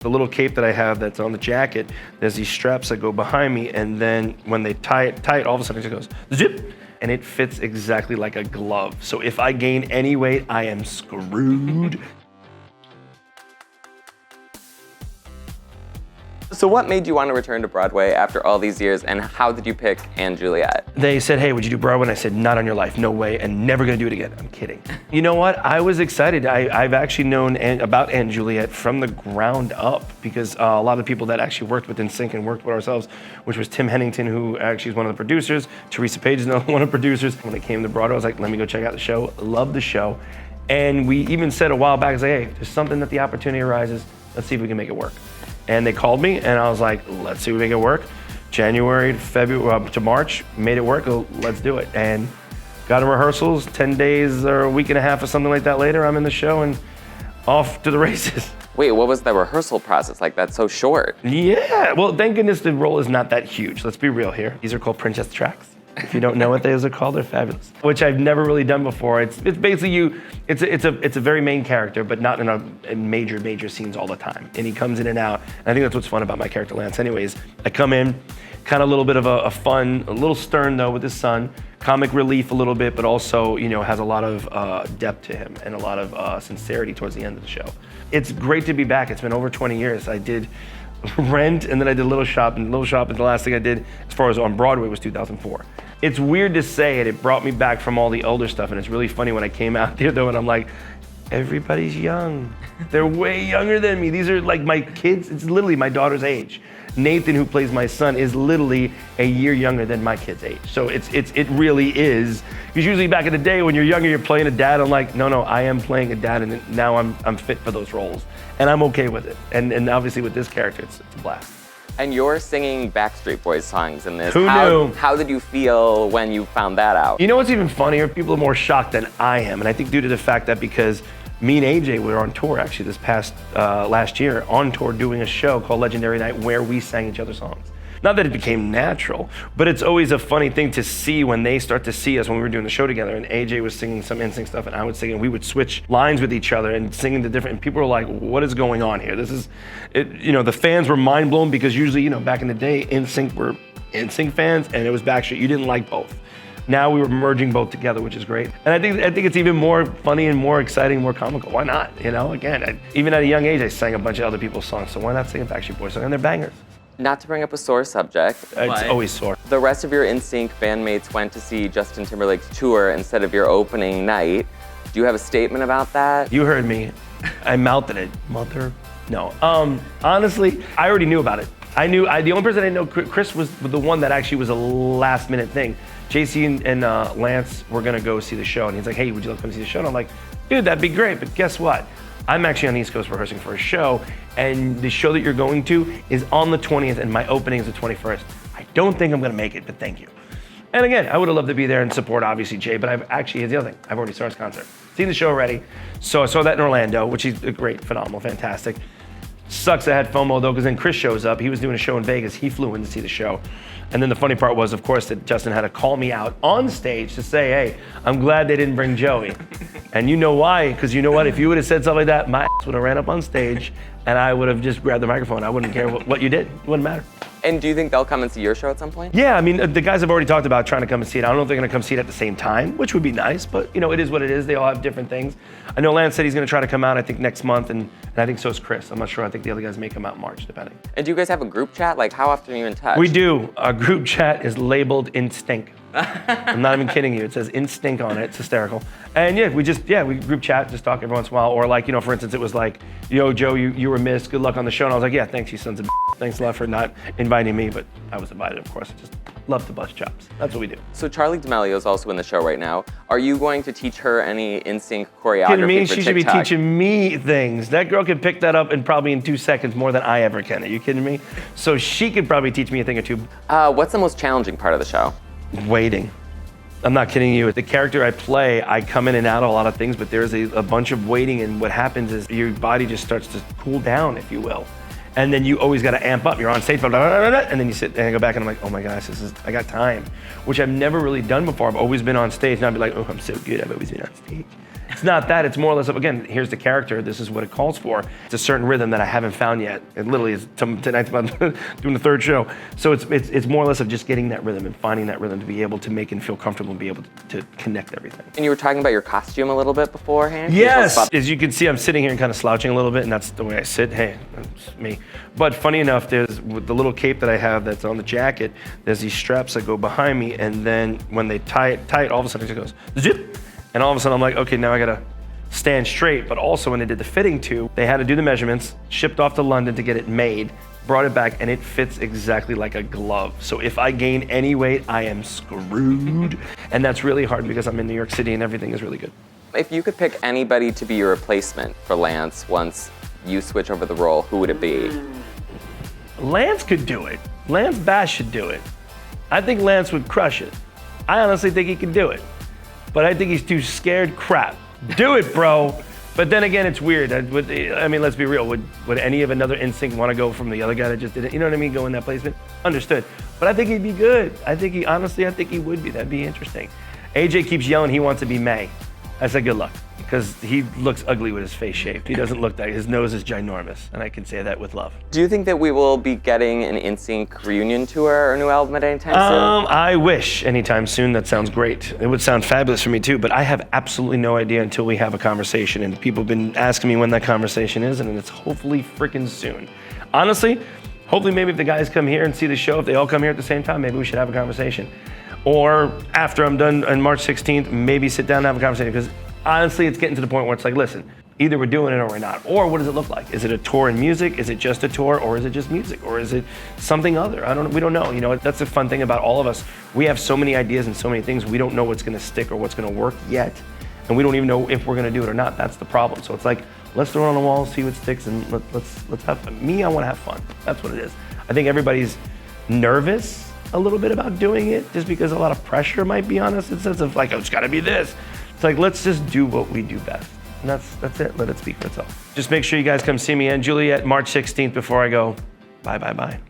The little cape that I have that's on the jacket, there's these straps that go behind me, and then when they tie it tight, all of a sudden it just goes zip, and it fits exactly like a glove. So if I gain any weight, I am screwed. So what made you want to return to Broadway after all these years, and how did you pick Juliet? They said, hey, would you do Broadway? And I said, not on your life, no way, and never gonna do it again. I'm kidding. You know what, I was excited. I've actually known about Juliet from the ground up, because a lot of people that actually worked with NSYNC and worked with ourselves, which was Tim Hennington, who actually is one of the producers, Teresa Page is another one of the producers. When it came to Broadway, I was like, let me go check out the show, love the show. And we even said a while back, I was like, hey, there's something that the opportunity arises, let's see if we can make it work. And they called me, and I was like, let's see if we make it work. January to February to March, made it work, let's do it. And got in rehearsals, 10 days or a week and a half or something like that later, I'm in the show and off to the races. Wait, what was the rehearsal process like? That's so short. Yeah, well, thank goodness the role is not that huge. Let's be real here. These are called princess tracks. If you don't know what those are called, they're fabulous. Which I've never really done before. It's basically it's a very main character, but not in major scenes all the time. And he comes in and out. And I think that's what's fun about my character, Lance. Anyways, I come in, kind of a little bit of a fun, a little stern though with his son, comic relief a little bit, but also, has a lot of depth to him and a lot of sincerity towards the end of the show. It's great to be back. It's been over 20 years. I did Rent, and then I did Little Shop, and Little Shop is the last thing I did as far as on Broadway was 2004. It's weird to say it brought me back from all the older stuff, and it's really funny when I came out there though, and I'm like, everybody's young. They're way younger than me. These are like my kids, it's literally my daughter's age. Nathan, who plays my son, is literally a year younger than my kid's age. So it really is. Because usually back in the day when you're younger, you're playing a dad. I'm like, no, I am playing a dad, and now I'm fit for those roles. And I'm okay with it. And obviously with this character, it's a blast. And you're singing Backstreet Boys songs in this. Who knew? How did you feel when you found that out? You know what's even funnier? People are more shocked than I am. And I think due to the fact that because me and AJ were on tour actually this past last year, on tour doing a show called Legendary Night where we sang each other's songs. Not that it became natural, but it's always a funny thing to see when they start to see us when we were doing the show together, and AJ was singing some NSYNC stuff and I would sing, and we would switch lines with each other and singing the different, and people were like, what is going on here? This is, the fans were mind blown because usually, back in the day, NSYNC were NSYNC fans and it was Backstreet. You didn't like both. Now we were merging both together, which is great. And I think it's even more funny and more exciting, more comical. Why not? Again, even at a young age, I sang a bunch of other people's songs, so why not sing a Backstreet Boys song? And they're bangers. Not to bring up a sore subject, it's always sore. The rest of your NSYNC bandmates went to see Justin Timberlake's tour instead of your opening night. Do you have a statement about that? You heard me. I mouthed it. Mother? No. Honestly, I already knew about it. The only person I know, Chris was the one that actually was a last minute thing. JC and Lance were gonna go see the show, and he's like, hey, would you like to come see the show? And I'm like, dude, that'd be great, but guess what? I'm actually on the East Coast rehearsing for a show, and the show that you're going to is on the 20th, and my opening is the 21st. I don't think I'm gonna make it, but thank you. And again, I would have loved to be there and support, obviously, Jay, but here's the other thing. I've already saw his concert. Seen the show already, so I saw that in Orlando, which is great, phenomenal, fantastic. Sucks I had FOMO though, because then Chris shows up. He was doing a show in Vegas. He flew in to see the show. And then the funny part was, of course, that Justin had to call me out on stage to say, hey, I'm glad they didn't bring Joey. And you know why? Because you know what? If you would have said something like that, my ass would have ran up on stage and I would have just grabbed the microphone. I wouldn't care what you did. It wouldn't matter. And do you think they'll come and see your show at some point? Yeah, I mean, the guys have already talked about trying to come and see it. I don't know if they're gonna come see it at the same time, which would be nice, but it is what it is. They all have different things. I know Lance said he's gonna try to come out, I think, next month, and I think so is Chris. I'm not sure. I think the other guys may come out in March, depending. And do you guys have a group chat? Like, how often are you in touch? We do. Our group chat is labeled NSYNC. I'm not even kidding you. It says NSYNC on it. It's hysterical. And yeah, we group chat, just talk every once in a while. Or like, for instance, it was like, yo, Joe, you were missed. Good luck on the show. And I was like, yeah, thanks, you sons of Thanks a lot for not inviting me, but I was invited, of course. I just love to bust chops. That's what we do. So Charli D'Amelio is also in the show right now. Are you going to teach her any NSYNC choreography Kidding me? for She should be teaching me things. That girl could pick that up in probably in 2 seconds more than I ever can. Are you kidding me? So she could probably teach me a thing or two. What's the most challenging part of the show? Waiting. I'm not kidding you. The character I play, I come in and out of a lot of things, but there's a bunch of waiting, and what happens is your body just starts to cool down, if you will. And then you always got to amp up. You're on stage, and then you sit and I go back and I'm like, oh my gosh, I got time, which I've never really done before. I've always been on stage and I'd be like, oh, I'm so good. I've always been on stage. It's not that, it's more or less of, again, here's the character, this is what it calls for. It's a certain rhythm that I haven't found yet. It literally is, tonight's about doing the third show. So it's more or less of just getting that rhythm and finding that rhythm to be able to make and feel comfortable and be able to connect everything. And you were talking about your costume a little bit beforehand? Yes, as you can see, I'm sitting here and kind of slouching a little bit, and that's the way I sit. Hey, that's me. But funny enough, there's with the little cape that I have that's on the jacket, there's these straps that go behind me, and then when they tie it, all of a sudden it goes, zip. And all of a sudden I'm like, okay, now I gotta stand straight. But also when they did the fitting too, they had to do the measurements, shipped off to London to get it made, brought it back, and it fits exactly like a glove. So if I gain any weight, I am screwed. And that's really hard because I'm in New York City and everything is really good. If you could pick anybody to be your replacement for Lance once you switch over the role, who would it be? Lance could do it. Lance Bass should do it. I think Lance would crush it. I honestly think he could do it. But I think he's too scared crap. Do it, bro. But then again, it's weird. I mean, let's be real. Would any of another NSYNC want to go from the other guy that just did it? You know what I mean? Go in that placement? Understood. But I think he'd be good. I think he would be. That'd be interesting. AJ keeps yelling he wants to be May. I said good luck, because he looks ugly with his face shaved. He doesn't look that, his nose is ginormous, and I can say that with love. Do you think that we will be getting an NSYNC reunion tour or new album at any time soon? I wish anytime soon. That sounds great. It would sound fabulous for me too, but I have absolutely no idea until we have a conversation, and people have been asking me when that conversation is, and it's hopefully freaking soon. Honestly, hopefully maybe if the guys come here and see the show, if they all come here at the same time, maybe we should have a conversation. Or after I'm done on March 16th, maybe sit down and have a conversation, because honestly, it's getting to the point where it's like, listen, either we're doing it or we're not. Or what does it look like? Is it a tour in music? Is it just a tour? Or is it just music? Or is it something other? We don't know. You know, that's the fun thing about all of us. We have so many ideas and so many things. We don't know what's gonna stick or what's gonna work yet. And we don't even know if we're gonna do it or not. That's the problem. So it's like, let's throw it on the wall, see what sticks, and let's have fun. Me, I wanna have fun. That's what it is. I think everybody's nervous a little bit about doing it, just because a lot of pressure might be on us in the sense of like, oh, it's gotta be this. It's like, let's just do what we do best. And that's it, let it speak for itself. Just make sure you guys come see me in Juliet, March 16th before I go, bye.